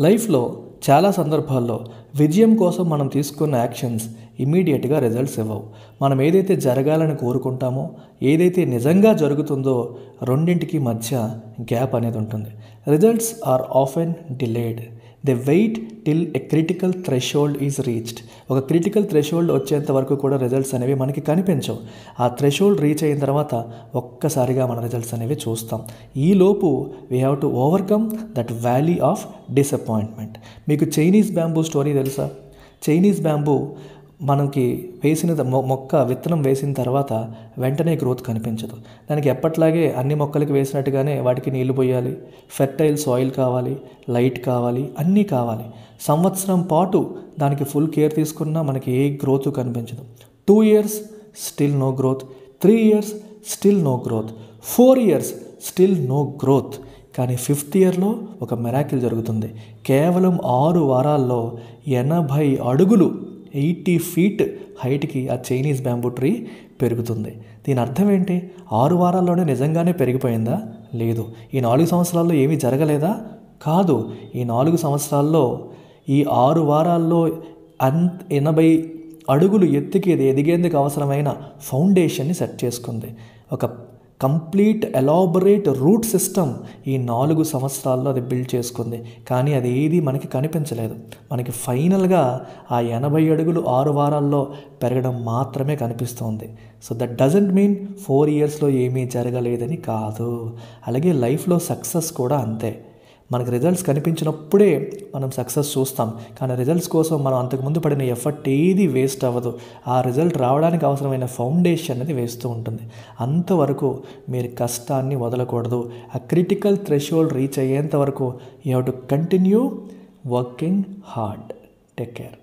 లైఫ్లో చాలా సందర్భాల్లో విజయం కోసం మనం తీసుకున్న యాక్షన్స్ ఇమీడియట్గా రిజల్ట్స్ ఇవ్వవు. మనం ఏదైతే జరగాలని కోరుకుంటామో, ఏదైతే నిజంగా జరుగుతుందో రెండింటికి మధ్య గ్యాప్ అనేది ఉంటుంది. Results are often delayed. They wait till a critical threshold is reached. ఒక క్రిటికల్ థ్రెషోల్డ్ వచ్చేంత వరకు కూడా రిజల్ట్స్ అనేవి మనకి కనిపించవు. ఆ థ్రెషోల్డ్ రీచ్ అయిన తర్వాత ఒక్కసారిగా మన రిజల్ట్స్ అనేవి చూస్తాం. ఈలోపు we have to overcome that valley of disappointment. మీకు చైనీస్ బ్యాంబూ స్టోరీ తెలుసా? చైనీస్ బ్యాంబూ మనకి వేసిన విత్తనం వేసిన తర్వాత వెంటనే గ్రోత్ కనిపించదు. దానికి ఎప్పట్లాగే అన్ని మొక్కలకి వేసినట్టుగానే వాటికి నీళ్లు పోయాలి, ఫెర్టైల్ సాయిల్ కావాలి, లైట్ కావాలి, అన్నీ కావాలి. సంవత్సరం పాటు దానికి ఫుల్ కేర్ తీసుకున్నా మనకి ఏ గ్రోత్ కనిపించదు. 2 years still no growth, 3 years still no growth, 4 years still no growth. కానీ 5th yearలో ఒక మిరాకిల్ జరుగుతుంది. కేవలం 6 వారాల్లో 80 అడుగులు 80 feet హైట్కి ఆ చైనీస్ బ్యాంబూ ట్రీ పెరుగుతుంది. దీని అర్థం ఏంటి? 6 వారాల్లోనే నిజంగానే పెరిగిపోయిందా? లేదు. ఈ 4 సంవత్సరాల్లో ఏమీ జరగలేదా? కాదు. ఈ 4 సంవత్సరాల్లో ఈ 6 వారాల్లో 80 అడుగులు ఎత్తుకి ఎదిగేందుకు అవసరమైన ఫౌండేషన్ని సెట్ చేసుకుంది. ఒక కంప్లీట్ ఎలాబొరేట్ రూట్ సిస్టమ్ ఈ 4 సంవత్సరాల్లో అది బిల్డ్ చేసుకుంది. కానీ అది ఏది మనకి కనిపించలేదు. మనకి ఫైనల్గా ఆ 80 అడుగులు 6 వారాల్లో పెరగడం మాత్రమే కనిపిస్తుంది. సో దట్ డజంట్ మీన్ 4 yearsలో ఏమీ జరగలేదని కాదు. అలాగే లైఫ్లో సక్సెస్ కూడా అంతే. మనకి రిజల్ట్స్ కనిపించినప్పుడే మనం సక్సెస్ చూస్తాం. కానీ రిజల్ట్స్ కోసం మనం అంతకుముందు పడిన ఎఫర్ట్ ఏది వేస్ట్ అవ్వదు. ఆ రిజల్ట్ రావడానికి అవసరమైన ఫౌండేషన్ అనేది వేస్తూ ఉంటుంది. అంతవరకు మీరు కష్టాన్ని వదలకూడదు. ఆ క్రిటికల్ థ్రెషోల్డ్ రీచ్ అయ్యేంత వరకు you have to continue working hard. Take care.